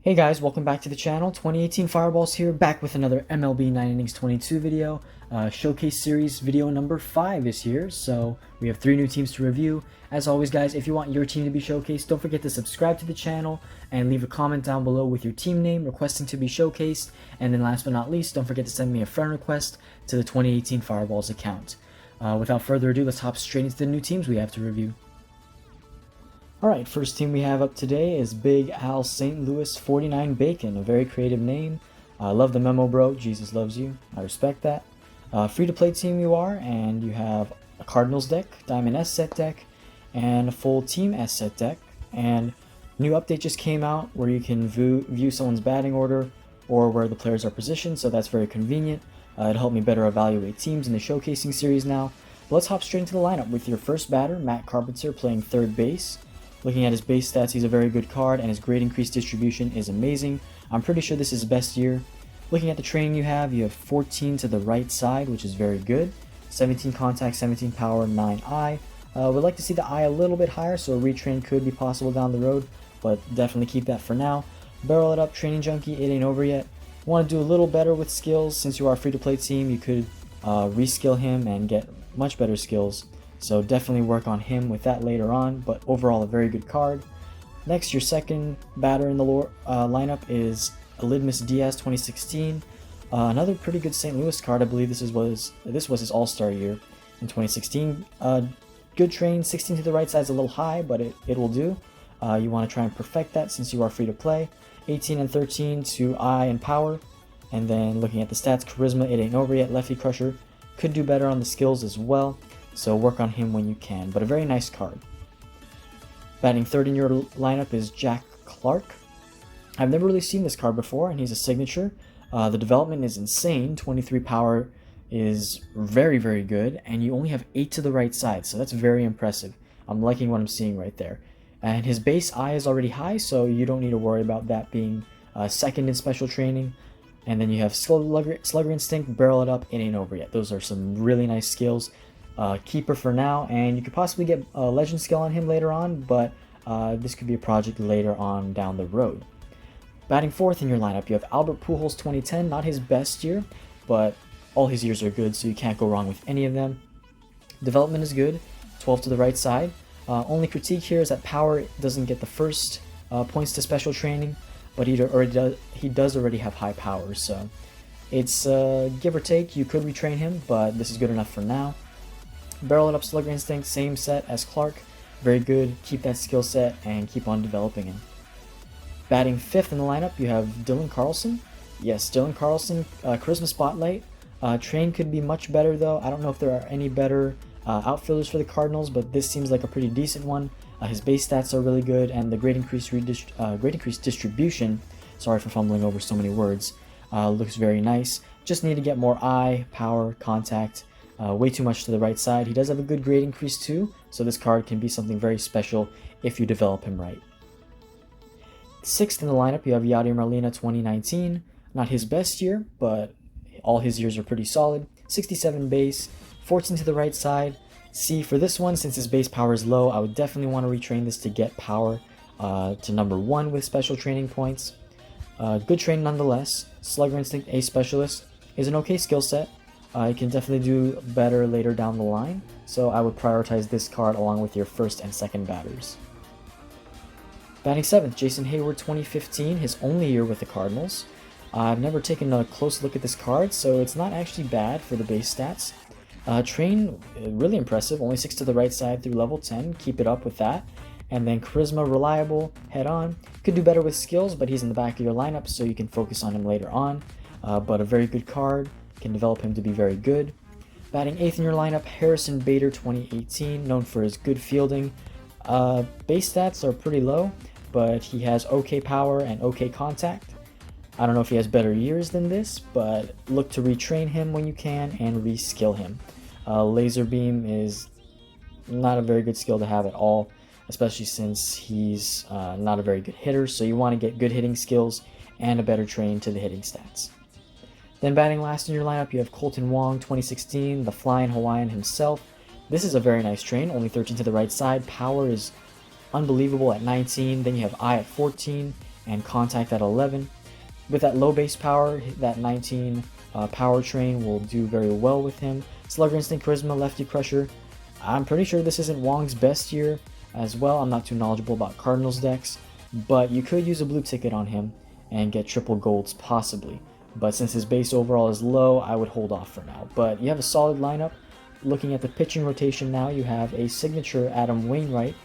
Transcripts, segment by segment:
Hey guys, welcome back to the channel. 2018 Fireballs here, back with another MLB 9 Innings 22 video. Showcase Series video number 5 is here, so we have 3 new teams to review. As always guys, if you want your team to be showcased, don't forget to subscribe to the channel and leave a comment down below with your team name requesting to be showcased. And then last but not least, don't forget to send me a friend request to the 2018 Fireballs account. Without further ado, let's hop straight into the new teams we have to review. Alright, first team we have up today is Big Al St. Louis 49 Bacon, a very creative name. I love the memo, bro. Jesus loves you. I respect that. Free-to-play team you are, and you have a Cardinals deck, Diamond S set deck, and a full Team S set deck. And new update just came out where you can view someone's batting order or where the players are positioned, so that's very convenient. It'll help me better evaluate teams in the showcasing series now. But let's hop straight into the lineup with your first batter, Matt Carpenter, playing third base. Looking at his base stats, he's a very good card, and his grade increase distribution is amazing. I'm pretty sure this is his best year. Looking at the training you have 14 to the right side, which is very good. 17 contact, 17 power, 9 eye. Would like to see the eye a little bit higher, so a retrain could be possible down the road, but definitely keep that for now. Barrel it up, training junkie, it ain't over yet. Want to do a little better with skills. Since you are a free-to-play team, you could reskill him and get much better skills. So definitely work on him with that later on, but overall a very good card. Next, your second batter in the lineup is Elidmus Diaz 2016. Another pretty good St. Louis card. I believe this was his All-Star year in 2016. Good train, 16 to the right side is a little high, but it will do. You want to try and perfect that since you are free to play. 18 and 13 to eye and power. And then looking at the stats, charisma, it ain't over yet. Lefty crusher, could do better on the skills as well. So work on him when you can, but a very nice card. Batting third in your lineup is Jack Clark. I've never really seen this card before, and he's a signature. The development is insane. 23 power is very, very good, and you only have 8 to the right side, so that's very impressive. I'm liking what I'm seeing right there. And his base eye is already high, so you don't need to worry about that being second in special training. And then you have Slugger Instinct, Barrel It Up, it ain't over yet. Those are some really nice skills. Keeper for now, and you could possibly get a legend skill on him later on, but this could be a project later on down the road. Batting fourth in your lineup, you have Albert Pujols 2010, not his best year, but all his years are good, so you can't go wrong with any of them. Development is good, 12 to the right side. Only critique here is that power doesn't get the first points to special training, but he does already have high power, so it's give or take. You could retrain him, but this is good enough for now. Barrel It Up, Slugger Instinct, same set as Clark. Very good. Keep that skill set and keep on developing him. Batting fifth in the lineup, you have Dylan Carlson. Yes, Dylan Carlson, Charisma Spotlight. Train could be much better though. I don't know if there are any better outfielders for the Cardinals, but this seems like a pretty decent one. His base stats are really good, and the grade increase distribution, sorry for fumbling over so many words, looks very nice. Just need to get more eye, power, contact. Way too much to the right side. He does have a good grade increase too, so this card can be something very special if you develop him right. Sixth in the lineup, you have Yadier Molina 2019. Not his best year, but all his years are pretty solid. 67 base, 14 to the right side. See, for this one, since his base power is low, I would definitely want to retrain this to get power to number 1 with special training points. Good train nonetheless. Slugger Instinct, A Specialist, is an okay skill set. You can definitely do better later down the line, so I would prioritize this card along with your first and second batters. Batting seventh, Jason Hayward 2015, his only year with the Cardinals. I've never taken a close look at this card, so it's not actually bad for the base stats. Train, really impressive, only 6 to the right side through level 10, keep it up with that. And then Charisma, reliable, head on. Could do better with skills, but he's in the back of your lineup, so you can focus on him later on. But a very good card. Can develop him to be very good. Batting eighth in your lineup, Harrison Bader 2018, known for his good fielding. Base stats are pretty low, but he has okay power and okay contact. I don't know if he has better years than this, but look to retrain him when you can and reskill him. Laser beam is not a very good skill to have at all, especially since he's not a very good hitter, so you want to get good hitting skills and a better train to the hitting stats. Then batting last in your lineup, you have Colton Wong 2016, the Flying Hawaiian himself. This is a very nice train, only 13 to the right side. Power is unbelievable at 19. Then you have eye at 14, and contact at 11. With that low base power, that 19 powertrain will do very well with him. Slugger Instinct, Charisma, Lefty Crusher. I'm pretty sure this isn't Wong's best year as well. I'm not too knowledgeable about Cardinals decks, but you could use a blue ticket on him and get triple golds possibly. But since his base overall is low, I would hold off for now. But you have a solid lineup. Looking at the pitching rotation now, you have a signature Adam Wainwright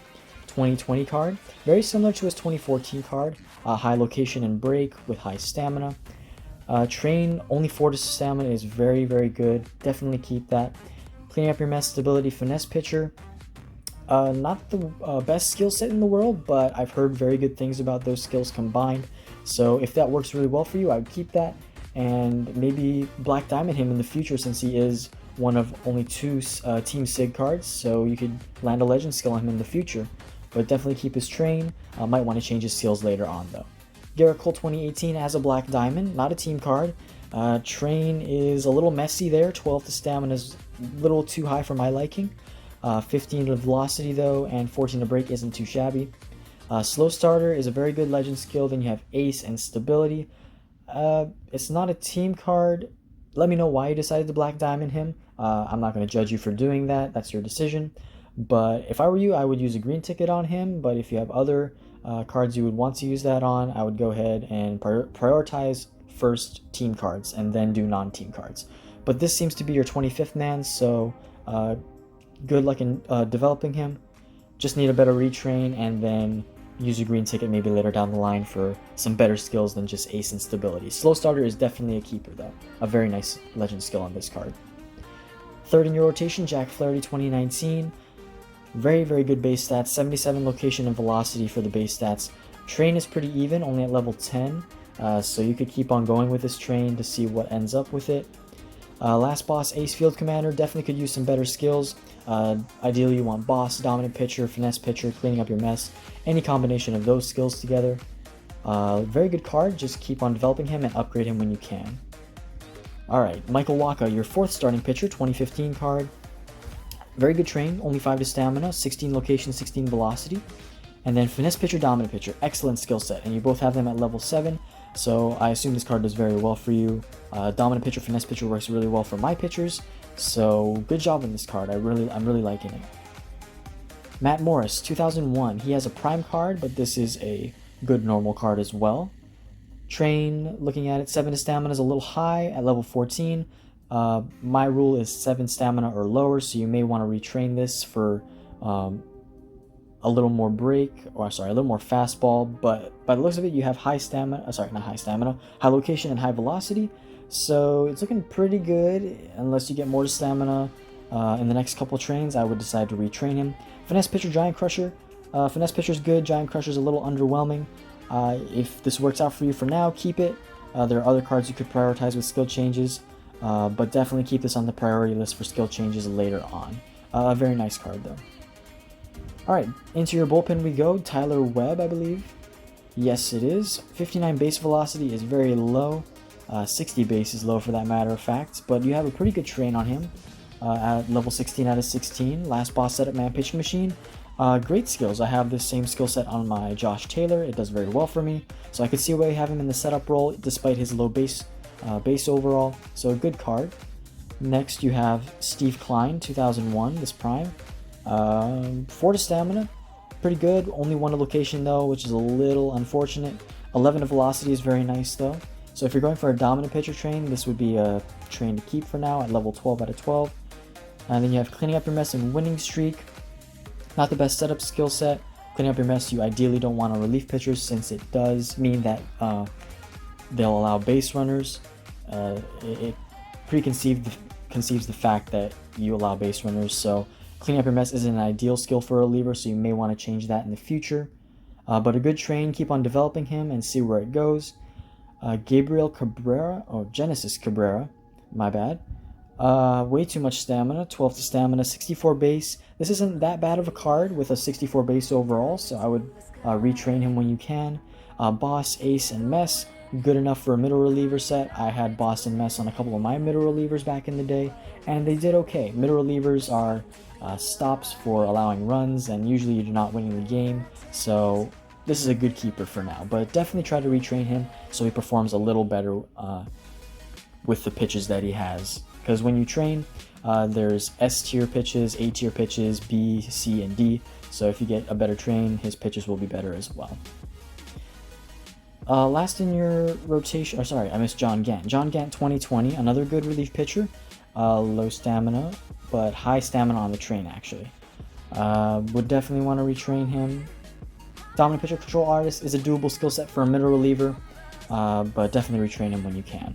2020 card, very similar to his 2014 card, high location and break with high stamina. Train, only 4 to stamina is very, very good. Definitely keep that. Cleaning up your mess, stability, finesse pitcher. Not the best skill set in the world, but I've heard very good things about those skills combined. So if that works really well for you, I would keep that. And maybe Black Diamond him in the future, since he is one of only 2 Team Sig cards, so you could land a legend skill on him in the future. But definitely keep his train. Might want to change his skills later on though. Garrett Cole 2018 as a Black Diamond, not a team card. Train is a little messy there. 12 to stamina is a little too high for my liking. 15 to velocity though, and 14 to break isn't too shabby. Slow starter is a very good legend skill. Then you have ace and stability. It's not a team card. Let me know why you decided to Black Diamond him. I'm not going to judge you for doing that. That's your decision. But if I were you, I would use a green ticket on him. But if you have other cards you would want to use that on, I would go ahead and prioritize first team cards and then do non-team cards. But this seems to be your 25th man, so good luck in developing him. Just need a better retrain and then use a green ticket maybe later down the line for some better skills than just ace and stability. Slow starter is definitely a keeper though. A very nice legend skill on this card. Third in your rotation, Jack Flaherty 2019. Very, very good base stats. 77 location and velocity for the base stats. Train is pretty even, only at level 10. So you could keep on going with this train to see what ends up with it. Last boss, Ace Field Commander, definitely could use some better skills. Ideally you want boss, dominant pitcher, finesse pitcher, cleaning up your mess. Any combination of those skills together. Very good card, just keep on developing him and upgrade him when you can. Alright, Michael Wacha, your 4th starting pitcher, 2015 card. Very good train, only 5 to stamina, 16 location, 16 velocity. And then finesse pitcher, dominant pitcher, excellent skill set, and you both have them at level 7. So I assume this card does very well for you. Dominant pitcher, finesse pitcher works really well for my pitchers. So good job on this card. I'm really liking it. Matt Morris, 2001. He has a prime card, but this is a good normal card as well. Train, looking at it, 7 to stamina is a little high at level 14. My rule is 7 stamina or lower, so you may want to retrain this for a little more break, or sorry, a little more fastball. But by the looks of it, you have high stamina, high location and high velocity. So it's looking pretty good, unless you get more stamina in the next couple trains. I would decide to retrain him. Finesse pitcher, Giant Crusher. Finesse pitcher is good, Giant Crusher is a little underwhelming. If this works out for you for now, keep it. There are other cards you could prioritize with skill changes, but definitely keep this on the priority list for skill changes later on. A very nice card though. Alright, into your bullpen we go. Tyler Webb, I believe. Yes, it is. 59 base velocity is very low. 60 base is low for that matter of fact, but you have a pretty good train on him at level 16 out of 16. Last boss setup, man pitching machine. Great skills. I have this same skill set on my Josh Taylor. It does very well for me, so I could see why you have him in the setup role despite his low base overall. So a good card. Next you have Steve Klein, 2001, this prime. 4 to stamina, pretty good. Only 1 to location though, which is a little unfortunate. 11 to velocity is very nice though. So if you're going for a dominant pitcher train, this would be a train to keep for now at level 12 out of 12. And then you have cleaning up your mess and winning streak. Not the best setup skill set. Cleaning up your mess, you ideally don't want on relief pitchers, since it does mean that they'll allow base runners. It conceives the fact that you allow base runners, so cleaning up your mess isn't an ideal skill for a reliever, so you may want to change that in the future. But a good train, keep on developing him and see where it goes. Gabriel Cabrera, or Genesis Cabrera, my bad. Way too much stamina, 12 to stamina, 64 base. This isn't that bad of a card with a 64 base overall, so I would retrain him when you can. Boss, Ace, and Mess, good enough for a middle reliever set. I had Boss and Mess on a couple of my middle relievers back in the day, and they did okay. Middle relievers are stops for allowing runs, and usually you're not winning the game, so this is a good keeper for now, but definitely try to retrain him so he performs a little better with the pitches that he has. Because when you train, there's S tier pitches, A tier pitches, B, C, and D. So if you get a better train, his pitches will be better as well. Last in your rotation, I missed John Gant. John Gant 2020, another good relief pitcher. Low stamina, but high stamina on the train actually. Would definitely want to retrain him. Dominant pitcher control artist is a doable skill set for a middle reliever, but definitely retrain him when you can.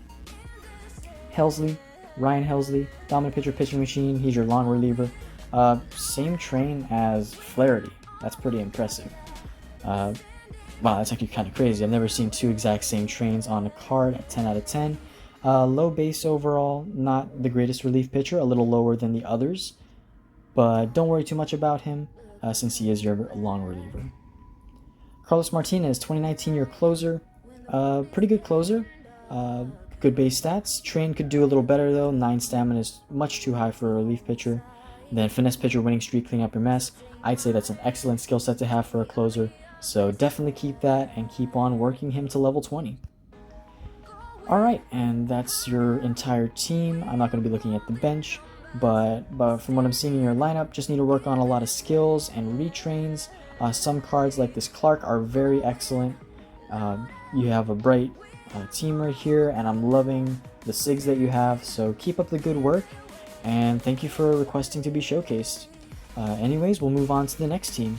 Helsley, Ryan Helsley, dominant pitcher pitching machine, he's your long reliever. Same train as Flaherty, that's pretty impressive. Wow, that's actually kind of crazy. I've never seen two exact same trains on a card at 10 out of 10. Low base overall, not the greatest relief pitcher, a little lower than the others, but don't worry too much about him since he is your long reliever. Carlos Martinez, 2019 your closer, pretty good closer. Good base stats. Train could do a little better though. 9 stamina is much too high for a relief pitcher. Then finesse pitcher, winning streak, clean up your mess. I'd say that's an excellent skill set to have for a closer. So definitely keep that and keep on working him to level 20. Alright, and that's your entire team. I'm not going to be looking at the bench, but from what I'm seeing in your lineup, just need to work on a lot of skills and retrains. Some cards like this Clark are very excellent. You have a bright team right here, and I'm loving the SIGs that you have, so keep up the good work, and thank you for requesting to be showcased. Anyways, we'll move on to the next team.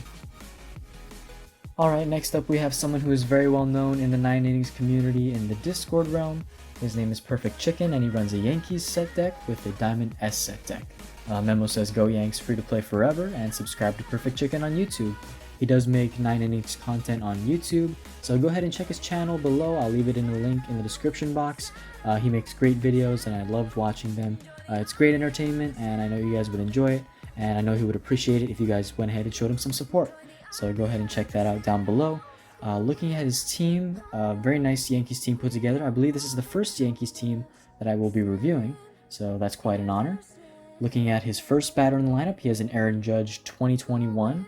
Alright, next up we have someone who is very well known in the 9 Innings community in the Discord realm. His name is Perfect Chicken, and he runs a Yankees set deck with a Diamond S set deck. Memo says go Yanks, free to play forever, and subscribe to Perfect Chicken on YouTube. He does make 9 Innings content on YouTube, so go ahead and check his channel below. I'll leave it in the link in the description box. He makes great videos and I love watching them. It's great entertainment and I know you guys would enjoy it, and I know he would appreciate it if you guys went ahead and showed him some support. So go ahead and check that out down below. Looking at his team, very nice Yankees team put together. I believe this is the first Yankees team that I will be reviewing, so that's quite an honor. Looking at his first batter in the lineup, he has an Aaron Judge 2021.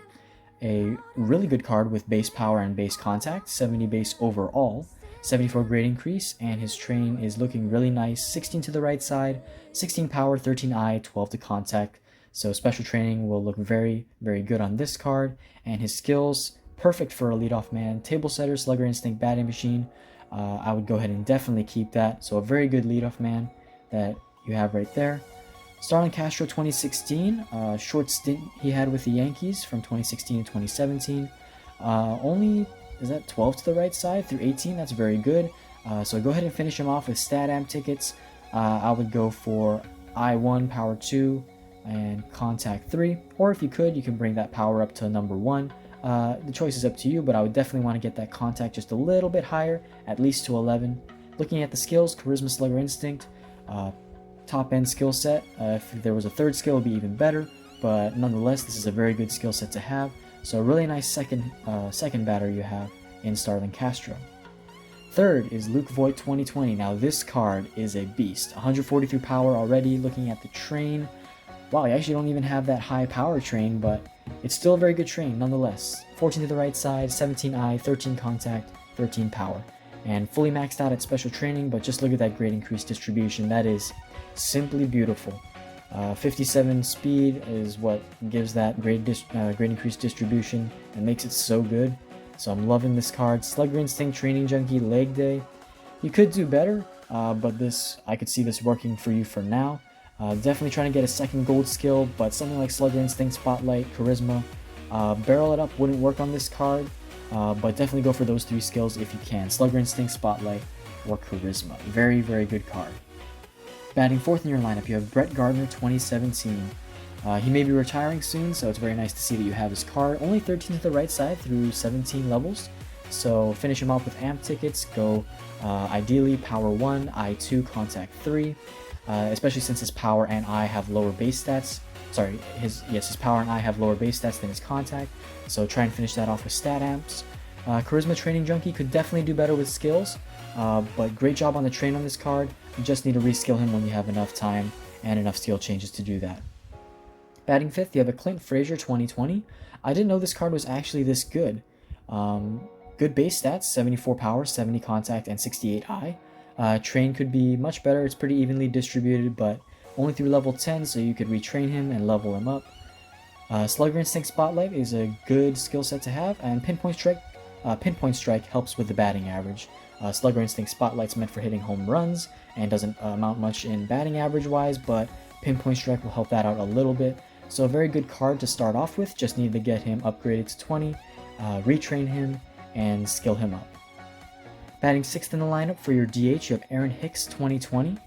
A really good card with base power and base contact, 70 base overall, 74 grade increase, and his train is looking really nice. 16 to the right side, 16 power, 13 eye, 12 to contact. So special training will look very, very good on this card, and his skills, perfect for a leadoff man. Table setter, slugger instinct, batting machine. I would go ahead and definitely keep that. So a very good leadoff man that you have right there. Starlin Castro 2016, short stint he had with the Yankees from 2016 to 2017. Only, is that 12 to the right side through 18? That's very good. So go ahead and finish him off with stat amp tickets. I would go for I1, power 2, and contact 3. Or if you could, you can bring that power up to number 1. The choice is up to you, but I would definitely want to get that contact just a little bit higher, at least to 11. Looking at the skills, charisma, slugger instinct, top end skill set. If there was a third skill, it would be even better, but nonetheless, this is a very good skill set to have. So a really nice second batter you have in Starlin Castro. Third is Luke Voigt 2020. Now this card is a beast. 143 power already. Looking at the train, wow, you actually don't even have that high power train, but it's still a very good train nonetheless. 14 to the right side, 17 eye, 13 contact, 13 power. And fully maxed out at special training, but just look at that grade increase distribution. That is simply beautiful. 57 speed is what gives that grade increase distribution and makes it so good. So I'm loving this card. Slugger Instinct, Training Junkie, Leg Day. You could do better, but I could see this working for you for now. Definitely trying to get a second gold skill, but something like Slugger Instinct, Spotlight, Charisma. Barrel It Up wouldn't work on this card, but definitely go for those 3 skills if you can. Slugger Instinct, Spotlight, or Charisma. Very, very good card. Batting fourth in your lineup, you have Brett Gardner 2017. He may be retiring soon, so it's very nice to see that you have his card. Only 13 to the right side through 17 levels, so finish him off with amp tickets. Go ideally power 1, I2, contact 3, especially since his power and I have lower base stats. Sorry, his power and I have lower base stats than his contact, so try and finish that off with stat amps. Charisma Training Junkie could definitely do better with skills, but great job on the train on this card. You just need to reskill him when you have enough time and enough skill changes to do that. Batting fifth, you have a Clint Frazier 2020. I didn't know this card was actually this good. good base stats, 74 power, 70 contact, and 68 eye. Train could be much better. It's pretty evenly distributed, but only through level 10, so you could retrain him and level him up. Slugger Instinct Spotlight is a good skill set to have, and Pinpoint Strike helps with the batting average. Slugger Instinct Spotlight's meant for hitting home runs and doesn't amount much in batting average wise, but Pinpoint Strike will help that out a little bit. So a very good card to start off with. Just need to get him upgraded to 20, retrain him, and skill him up. Batting 6th in the lineup for your DH, you have Aaron Hicks, 2020.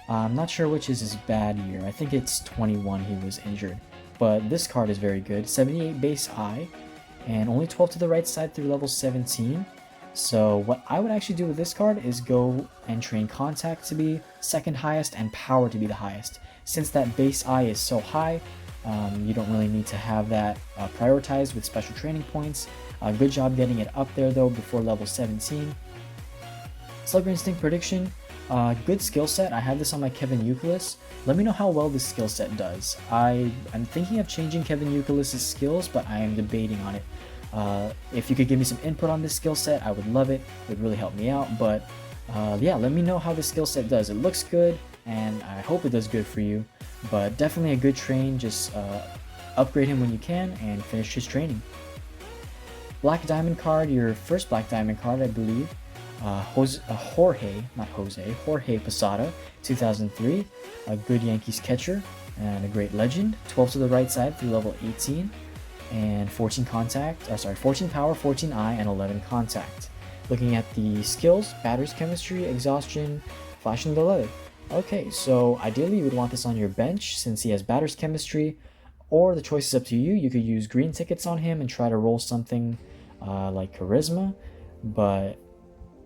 I'm not sure which is his bad year. I think it's 21 he was injured. But this card is very good. 78 base eye, and only 12 to the right side through level 17. So what I would actually do with this card is go and train contact to be second highest and power to be the highest. Since that base eye is so high, you don't really need to have that prioritized with special training points. Good job getting it up there though before level 17. Slugger Instinct Prediction, good skill set. I have this on my Kevin Youkilis. Let me know how well this skill set does. I'm thinking of changing Kevin Youkilis' skills, but I am debating on it. If you could give me some input on this skill set, I would love it. It would really help me out. But yeah, let me know how this skill set does. It looks good, and I hope it does good for you. But definitely a good train. Just upgrade him when you can and finish his training. Black Diamond card, your first Black Diamond card, I believe. Jorge Posada, 2003, a good Yankees catcher and a great legend. 12 to the right side through level 18, and 14 power, 14 eye, and 11 contact. Looking at the skills, batter's chemistry, exhaustion, flash and delay. Okay, so ideally you would want this on your bench since he has batter's chemistry, or the choice is up to you. You could use green tickets on him and try to roll something like charisma, but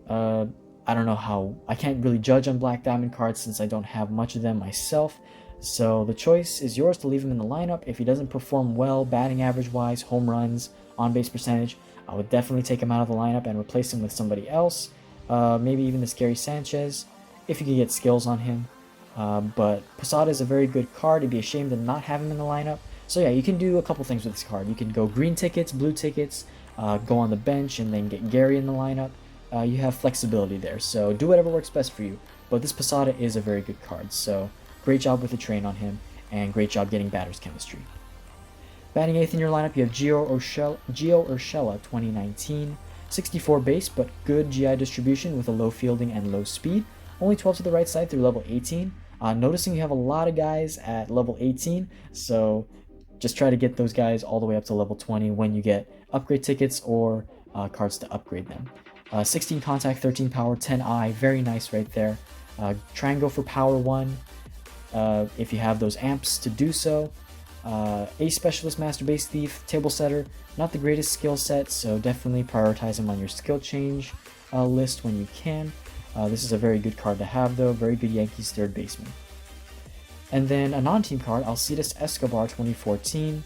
I don't know how. I can't really judge on Black Diamond cards since I don't have much of them myself. So the choice is yours to leave him in the lineup. If he doesn't perform well, batting average wise, home runs, on base percentage, I would definitely take him out of the lineup and replace him with somebody else. Maybe even the Scary Sanchez, if you could get skills on him. But Posada is a very good card. It'd be a shame to not have him in the lineup. So yeah, you can do a couple things with this card. You can go green tickets, blue tickets, go on the bench, and then get Gary in the lineup. You have flexibility there, so do whatever works best for you. But this Posada is a very good card, so great job with the train on him, and great job getting batter's chemistry. Batting 8th in your lineup, you have Gio Urshela, 2019. 64 base, but good GI distribution with a low fielding and low speed. Only 12 to the right side through level 18. Noticing you have a lot of guys at level 18, so just try to get those guys all the way up to level 20 when you get upgrade tickets or cards to upgrade them. 16 contact, 13 power, 10 eye, very nice right there. Try and go for power 1 if you have those amps to do so. Ace Specialist, Master Base Thief, Table Setter, not the greatest skill set, so definitely prioritize him on your skill change list when you can. This is a very good card to have though, very good Yankees third baseman. And then a non-team card, Alcides Escobar, 2014.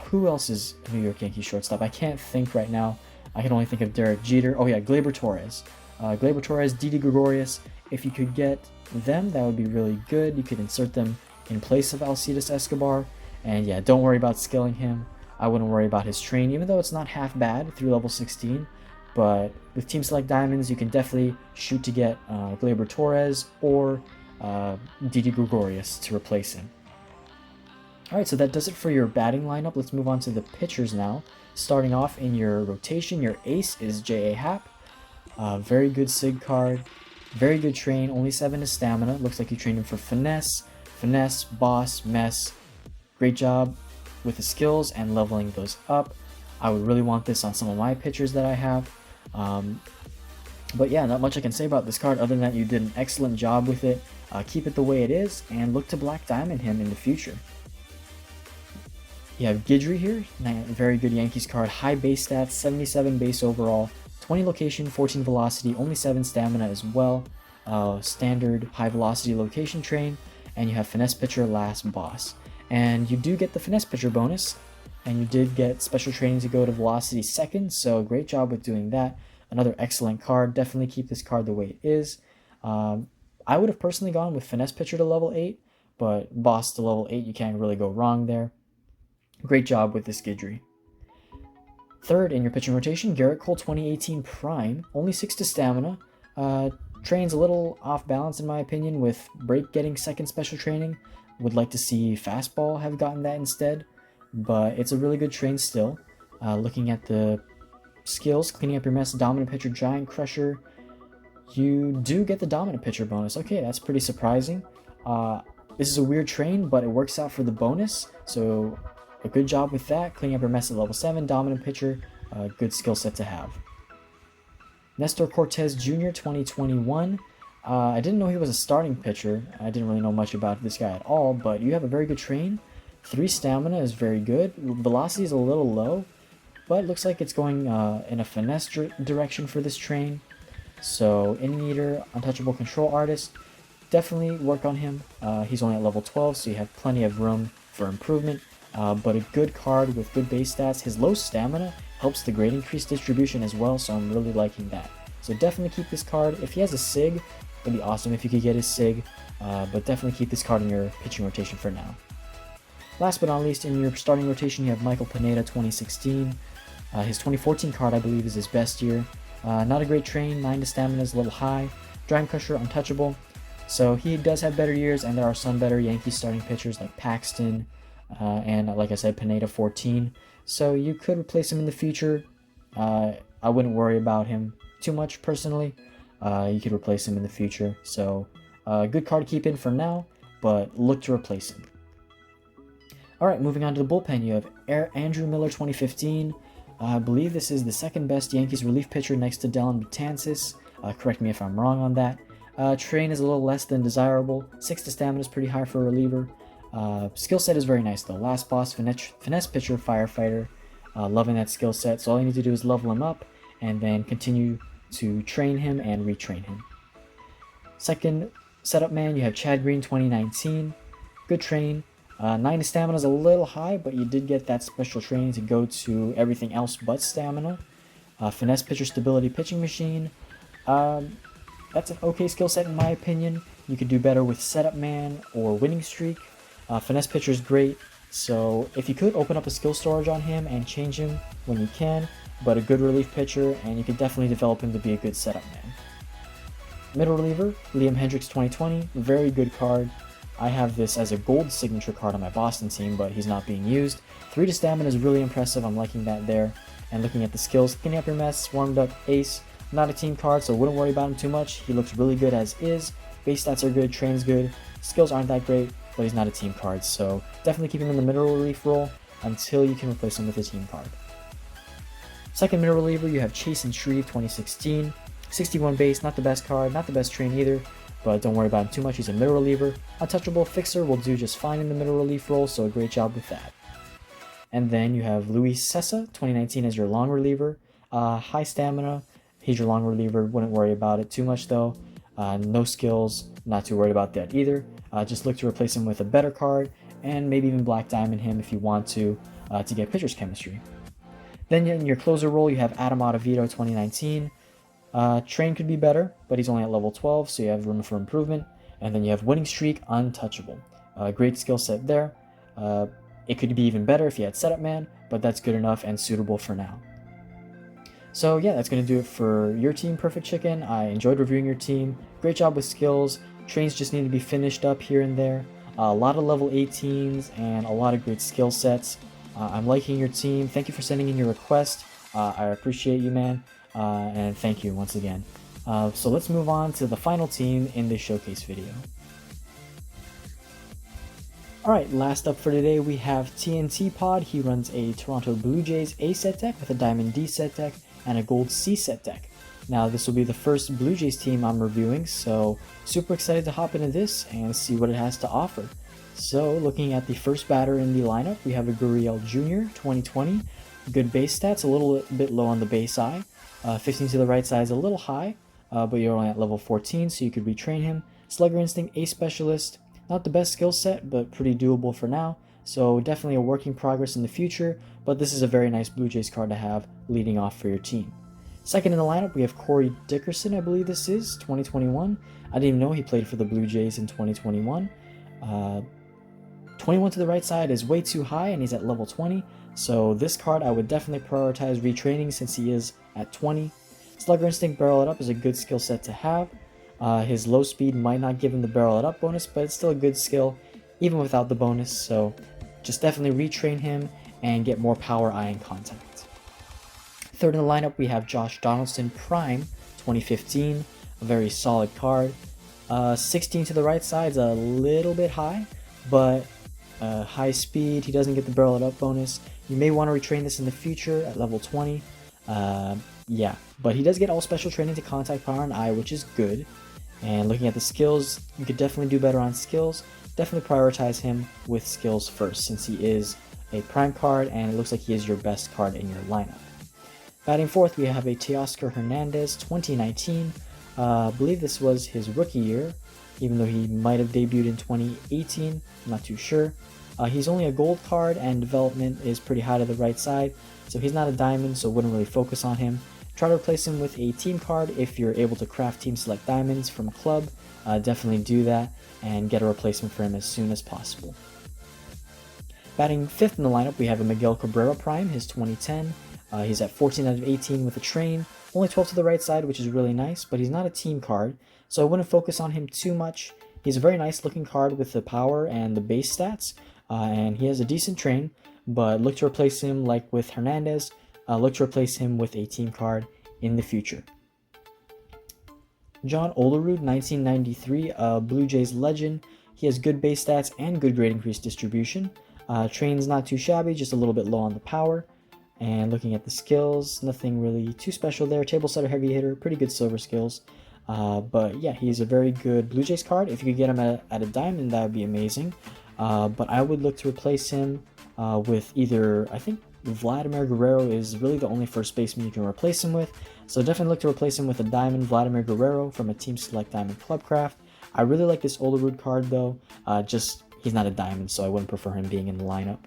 Who else is New York Yankees shortstop? I can't think right now. I can only think of Derek Jeter. Oh yeah, Gleyber Torres. Gleyber Torres, Didi Gregorius. If you could get them, that would be really good. You could insert them in place of Alcides Escobar. And yeah, don't worry about skilling him. I wouldn't worry about his train, even though it's not half bad through level 16. But with Team Select Diamonds, you can definitely shoot to get Gleyber Torres or Didi Gregorius to replace him. Alright, so that does it for your batting lineup. Let's move on to the pitchers now. Starting off in your rotation, your ace is J.A. Happ. Very good SIG card. Very good train, only 7 is stamina. Looks like you trained him for finesse, boss, mess. Great job with the skills and leveling those up. I would really want this on some of my pitchers that I have. But yeah, not much I can say about this card other than that you did an excellent job with it. Keep it the way it is and look to Black Diamond him in the future. You have Guidry here, very good Yankees card, high base stats, 77 base overall, 20 location, 14 velocity, only 7 stamina as well, standard high velocity location train, and you have finesse pitcher, last boss. And you do get the finesse pitcher bonus, and you did get special training to go to velocity second, so great job with doing that. Another excellent card, definitely keep this card the way it is. I would have personally gone with finesse pitcher to level 8, but boss to level 8, you can't really go wrong there. Great job with this Guidry. Third in your pitching rotation, Garrett Cole 2018 Prime, only 6 to stamina. Train's a little off balance in my opinion with break getting second special training. Would like to see fastball have gotten that instead, but it's a really good train still. Looking at the skills, cleaning up your mess, dominant pitcher, giant crusher, you do get the dominant pitcher bonus. Okay, that's pretty surprising. This is a weird train, but it works out for the bonus, so a good job with that. Cleaning up your mess at level 7, dominant pitcher, good skill set to have. Nestor Cortez Jr. 2021. I didn't know he was a starting pitcher. I didn't really know much about this guy at all, but you have a very good train. 3 stamina is very good. Velocity is a little low, but it looks like it's going in a finesse direction for this train. So, inning eater, untouchable control artist, definitely work on him. He's only at level 12, so you have plenty of room for improvement. But a good card with good base stats. His low stamina helps the grade increase distribution as well, so I'm really liking that. So definitely keep this card. If he has a SIG, it'd be awesome if you could get his SIG, but definitely keep this card in your pitching rotation for now. Last but not least, in your starting rotation, you have Michael Pineda 2016. His 2014 card, I believe, is his best year. Not a great train, 9 to stamina is a little high. Giant crusher, untouchable. So he does have better years, and there are some better Yankees starting pitchers like Paxton, and like I said, Pineda 14. So you could replace him in the future. I wouldn't worry about him too much personally. You could replace him in the future. So good card to keep in for now, but look to replace him. Alright, moving on to the bullpen, you have Andrew Miller 2015. I believe this is the second best Yankees relief pitcher next to Dellin Betances. Correct me if I'm wrong on that. Train is a little less than desirable. 6 to stamina is pretty high for a reliever. Skill set is very nice though. Last boss, finesse pitcher, firefighter. Loving that skill set. So all you need to do is level him up and then continue to train him and retrain him. Second setup man, you have Chad Green 2019. Good train. 9 to stamina is a little high, but you did get that special training to go to everything else but stamina. Finesse pitcher, stability pitching machine. That's an okay skill set in my opinion. You could do better with setup man or winning streak. Finesse pitcher is great, so if you could open up a skill storage on him and change him when you can, but a good relief pitcher, and you could definitely develop him to be a good setup man. Middle reliever, Liam Hendricks 2020, very good card. I have this as a gold signature card on my Boston team, but he's not being used. 3 to stamina is really impressive, I'm liking that there. And looking at the skills, cleaning up your mess, warmed up ace, not a team card, so wouldn't worry about him too much. He looks really good as is. Base stats are good, train's good, skills aren't that great, but he's not a team card, so definitely keep him in the middle relief role until you can replace him with a team card. Second middle reliever, you have Chase and Shreve 2016. 61 base, not the best card, not the best train either, but don't worry about him too much. He's a middle reliever. Untouchable fixer will do just fine in the middle relief role, so a great job with that. And then you have Luis Cessa 2019 as your long reliever. High stamina, he's your long reliever, wouldn't worry about it too much though. No skills, not too worried about that either. Just look to replace him with a better card, and maybe even Black Diamond him if you want to get pitcher's chemistry. Then in your closer role, you have Adam Ottavino 2019. Train could be better, but he's only at level 12, so you have room for improvement. And then you have winning streak, untouchable. Great skill set there. It could be even better if you had setup man, but that's good enough and suitable for now. So yeah, that's going to do it for your team, Perfect Chicken. I enjoyed reviewing your team. Great job with skills. Trains just need to be finished up here and there. A lot of level 18s and a lot of great skill sets. I'm liking your team. Thank you for sending in your request. I appreciate you, man. And thank you once again. So let's move on to the final team in this showcase video. Alright, last up for today we have TNT Pod. He runs a Toronto Blue Jays A set deck with a Diamond D set deck and a Gold C set deck. Now this will be the first Blue Jays team I'm reviewing, so super excited to hop into this and see what it has to offer. So looking at the first batter in the lineup, we have a Gurriel Jr. 2020. Good base stats, a little bit low on the base eye. 15 to the right side is a little high, but you're only at level 14, so you could retrain him. Slugger Instinct, Ace Specialist, not the best skill set, but pretty doable for now. So definitely a work in progress in the future, but this is a very nice Blue Jays card to have leading off for your team. Second in the lineup, we have Corey Dickerson, I believe this is, 2021. I didn't even know he played for the Blue Jays in 2021. 21 to the right side is way too high and he's at level 20, so this card I would definitely prioritize retraining since he is at 20. Slugger Instinct Barrel It Up is a good skill set to have. His low speed might not give him the Barrel It Up bonus, but it's still a good skill even without the bonus, so just definitely retrain him and get more power ion contact. Third in the lineup we have Josh Donaldson Prime 2015, a very solid card. 16 to the right side is a little bit high, but high speed, he doesn't get the Barrel It Up bonus. You may want to retrain this in the future at level 20. Yeah, but he does get all special training to contact power and eye, which is good. And looking at the skills, you could definitely do better on skills. Definitely prioritize him with skills first, since he is a prime card and it looks like he is your best card in your lineup. Batting fourth, we have a Teoscar Hernandez 2019. I believe this was his rookie year, even though he might have debuted in 2018. I'm not too sure. He's only a gold card and development is pretty high to the right side, so he's not a diamond, so wouldn't really focus on him. Try to replace him with a team card if you're able to craft team select diamonds from a club. Definitely do that and get a replacement for him as soon as possible. Batting fifth in the lineup, we have a Miguel Cabrera Prime, his 2010. He's at 14 out of 18 with a train, only 12 to the right side, which is really nice, but he's not a team card, so I wouldn't focus on him too much. He's a very nice looking card with the power and the base stats, and he has a decent train, but look to replace him like with Hernandez. Look to replace him with a team card in the future. John Olerud, 1993, Blue Jays legend. He has good base stats and good grade increase distribution. Train's not too shabby, just a little bit low on the power. And looking at the skills, nothing really too special there. Table setter, heavy hitter, pretty good silver skills. But yeah, he's a very good Blue Jays card. If you could get him at a diamond, that would be amazing. But I would look to replace him with either, I think Vladimir Guerrero is really the only first baseman you can replace him with. So definitely look to replace him with a diamond Vladimir Guerrero from a Team Select Diamond Clubcraft. I really like this Olerud card though. Just he's not a diamond, so I wouldn't prefer him being in the lineup.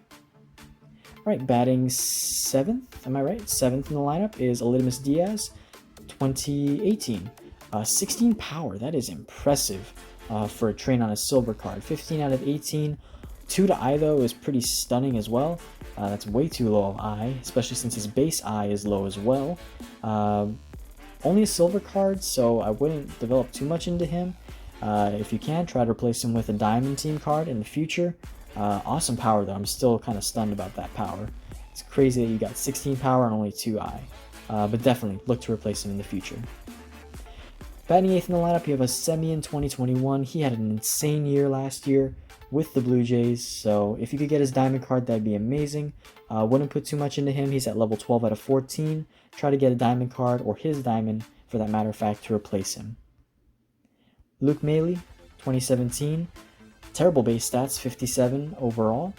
Alright, batting 7th, am I right? 7th in the lineup is Elitmus Diaz, 2018. 16 power, that is impressive for a train on a silver card. 15 out of 18. 2 to eye though is pretty stunning as well. That's way too low of eye, especially since his base eye is low as well. Only a silver card, so I wouldn't develop too much into him. If you can, try to replace him with a diamond team card in the future. Awesome power though, I'm still kind of stunned about that power. It's crazy that you got 16 power and only 2 eye. But definitely look to replace him in the future. Batting 8th in the lineup, you have a Semien 2021. He had an insane year last year with the Blue Jays, so if you could get his diamond card, that'd be amazing. Wouldn't put too much into him. He's at level 12 out of 14. Try to get a diamond card, or his diamond, for that matter of fact, to replace him. Luke Maley, 2017. Terrible base stats, 57 overall.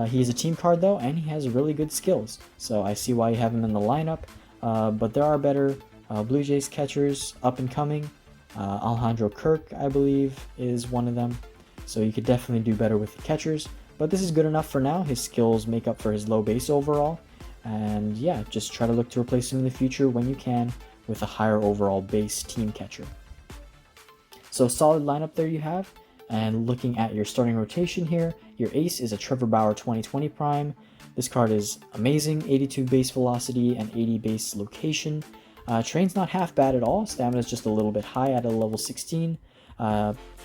He's a team card though, and he has really good skills, so I see why you have him in the lineup. But there are better Blue Jays catchers up and coming. Alejandro Kirk, I believe, is one of them. So you could definitely do better with the catchers. But this is good enough for now. His skills make up for his low base overall. And yeah, just try to look to replace him in the future when you can with a higher overall base team catcher. So solid lineup there you have. And looking at your starting rotation here, your ace is a Trevor Bauer 2020 Prime. This card is amazing, 82 base velocity and 80 base location. Train's not half bad at all. Stamina's just a little bit high at a level 16.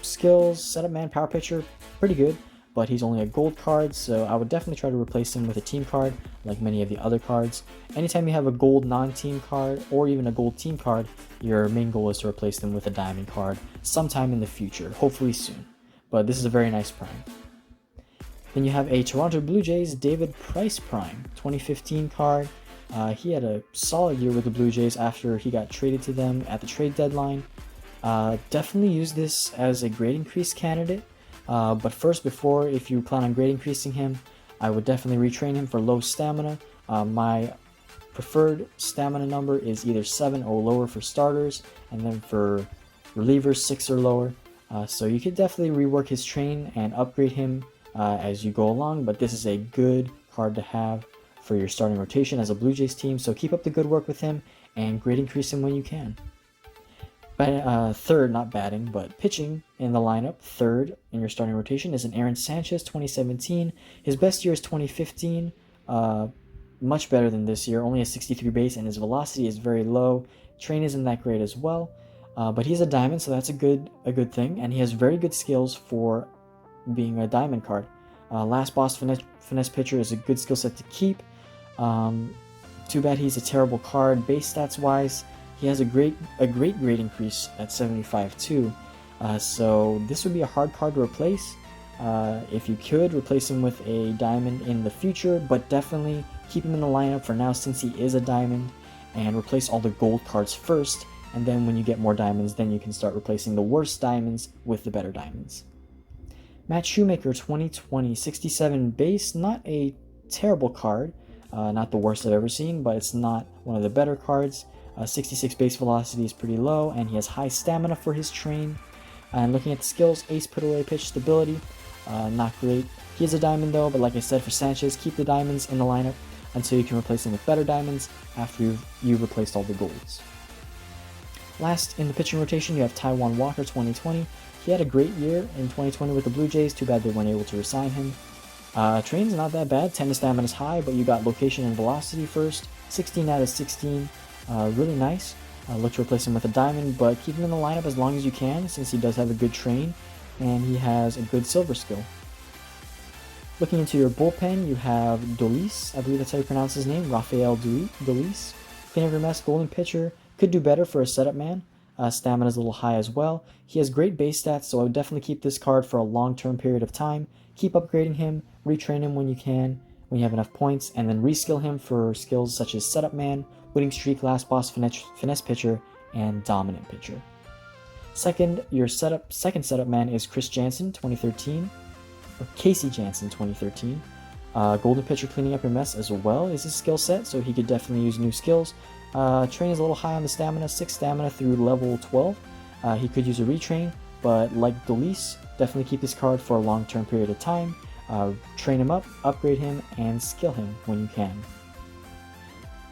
Skills, setup man, power pitcher, pretty good, but he's only a gold card, so I would definitely try to replace him with a team card, like many of the other cards. Anytime you have a gold non-team card, or even a gold team card, your main goal is to replace them with a diamond card sometime in the future, hopefully soon. But this is a very nice prime. Then you have a Toronto Blue Jays David Price Prime, 2015 card. He had a solid year with the Blue Jays after he got traded to them at the trade deadline. Definitely use this as a grade increase candidate, but first, if you plan on grade increasing him, I would definitely retrain him for low stamina. My preferred stamina number is either 7 or lower for starters, and then for relievers 6 or lower. So you could definitely rework his train and upgrade him as you go along, but this is a good card to have for your starting rotation as a Blue Jays team, so keep up the good work with him and grade increase him when you can. Third, not batting, but pitching in the lineup, third in your starting rotation is an Aaron Sanchez, 2017. His best year is 2015. Much better than this year, only a 63 base, and his velocity is very low. Train isn't that great as well, but he's a diamond, so that's a good thing, and he has very good skills for being a diamond card. Last boss finesse pitcher is a good skill set to keep. Too bad he's a terrible card base stats wise. He has a great grade increase at 75 too. So this would be a hard card to replace. If you could replace him with a diamond in the future, but definitely keep him in the lineup for now since he is a diamond, and replace all the gold cards first, and then when you get more diamonds, then you can start replacing the worst diamonds with the better diamonds. Matt Shoemaker, 2020, 67 base, not a terrible card, not the worst I've ever seen, but it's not one of the better cards. 66 base velocity is pretty low, and he has high stamina for his train. And looking at the skills, ace, put away, pitch, stability, not great. He is a diamond though, but like I said for Sanchez, keep the diamonds in the lineup until you can replace them with better diamonds after you've replaced all the golds. Last in the pitching rotation, you have Taijuan Walker, 2020. He had a great year in 2020 with the Blue Jays. Too bad they weren't able to resign him. Train's not that bad. 10 to stamina is high, but you got location and velocity first. 16 out of 16. Really nice. Look to replace him with a diamond, but keep him in the lineup as long as you can since he does have a good train and he has a good silver skill. Looking into your bullpen, you have Dolis, I believe that's how you pronounce his name, Rafael Dolis. King of your mess, golden pitcher, could do better for a setup man. Stamina is a little high as well. He has great base stats, so I would definitely keep this card for a long-term period of time. Keep upgrading him, retrain him when you can, when you have enough points, and then reskill him for skills such as setup man, winning streak, last boss, finesse pitcher, and dominant pitcher. Second setup man is Chris Jansen, 2013, or Casey Jansen, 2013. Golden pitcher, cleaning up your mess as well is his skill set, so he could definitely use new skills. Train is a little high on the stamina, 6 stamina through level 12. He could use a retrain, but like Dolis, definitely keep this card for a long-term period of time. Train him up, upgrade him, and skill him when you can.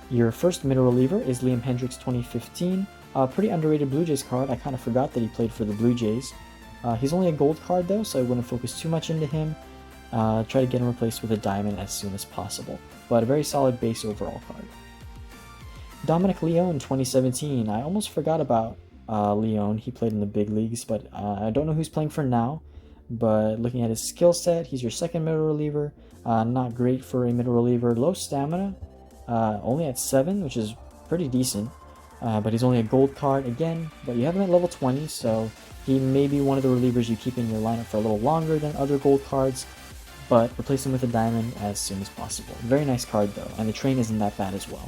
Your first middle reliever is Liam Hendriks, 2015. Pretty underrated Blue Jays card. I kind of forgot that he played for the Blue Jays. He's only a gold card though, so I wouldn't focus too much into him. Try to get him replaced with a diamond as soon as possible, but a very solid base overall card. Dominic Leone, 2017. I almost forgot about Leone. He played in the big leagues, but I don't know who's playing for now. But looking at his skill set, he's your second middle reliever. Not great for a middle reliever. Low stamina, only at 7, which is pretty decent. But he's only a gold card again, but you have him at level 20, so he may be one of the relievers you keep in your lineup for a little longer than other gold cards, but replace him with a diamond as soon as possible. Very nice card though, and the train isn't that bad as well.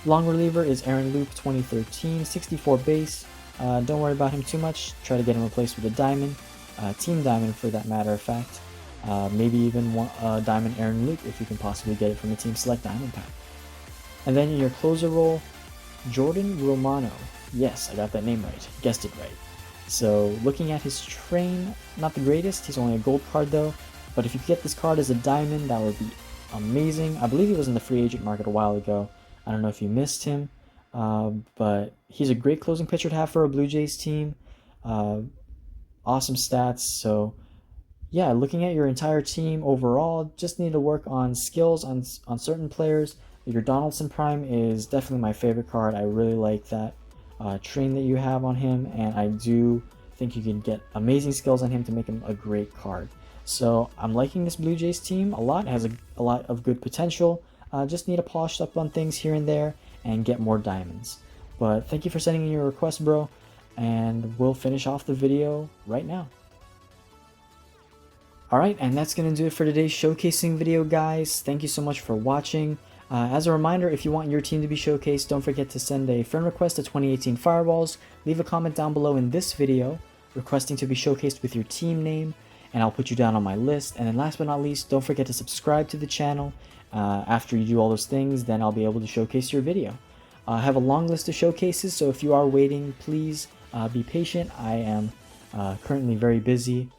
Long reliever is Aaron Loup, 2013, 64 base. Don't worry about him too much. Try to get him replaced with a diamond, team diamond for that matter of fact. Maybe even one diamond Aaron Loup if you can possibly get it from a team select diamond pack. And then in your closer role, Jordan Romano. Yes, I got that name right. Guessed it right. So looking at his train, not the greatest. He's only a gold card though. But if you could get this card as a diamond, that would be amazing. I believe he was in the free agent market a while ago. I don't know if you missed him. But he's a great closing pitcher to have for a Blue Jays team. Awesome stats. So yeah, looking at your entire team overall, just need to work on skills on certain players. Your Donaldson Prime is definitely my favorite card. I really like that train that you have on him, and I do think you can get amazing skills on him to make him a great card. So I'm liking this Blue Jays team a lot. It has a lot of good potential. Just need to polish up on things here and there and get more diamonds. But thank you for sending in your request, bro, and we'll finish off the video right now. Alright, and that's going to do it for today's showcasing video, guys. Thank you so much for watching. As a reminder, if you want your team to be showcased, don't forget to send a friend request to 2018 Fireballs. Leave a comment down below in this video requesting to be showcased with your team name, and I'll put you down on my list. And then last but not least, don't forget to subscribe to the channel. After you do all those things, then I'll be able to showcase your video. I have a long list of showcases, so if you are waiting, please be patient. I am currently very busy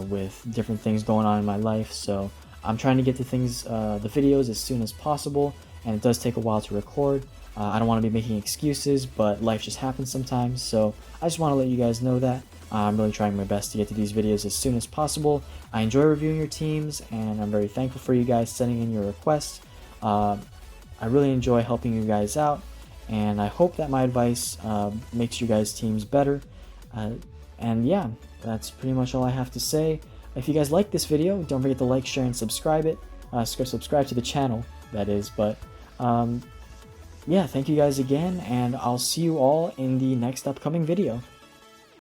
with different things going on in my life, so I'm trying to get to things, the videos as soon as possible, and it does take a while to record. I don't want to be making excuses, but life just happens sometimes, so I just want to let you guys know that. I'm really trying my best to get to these videos as soon as possible. I enjoy reviewing your teams, and I'm very thankful for you guys sending in your requests. I really enjoy helping you guys out, and I hope that my advice makes you guys' teams better. And yeah, that's pretty much all I have to say. If you guys like this video, don't forget to like, share, and subscribe subscribe to the channel, that is. But yeah, thank you guys again, and I'll see you all in the next upcoming video.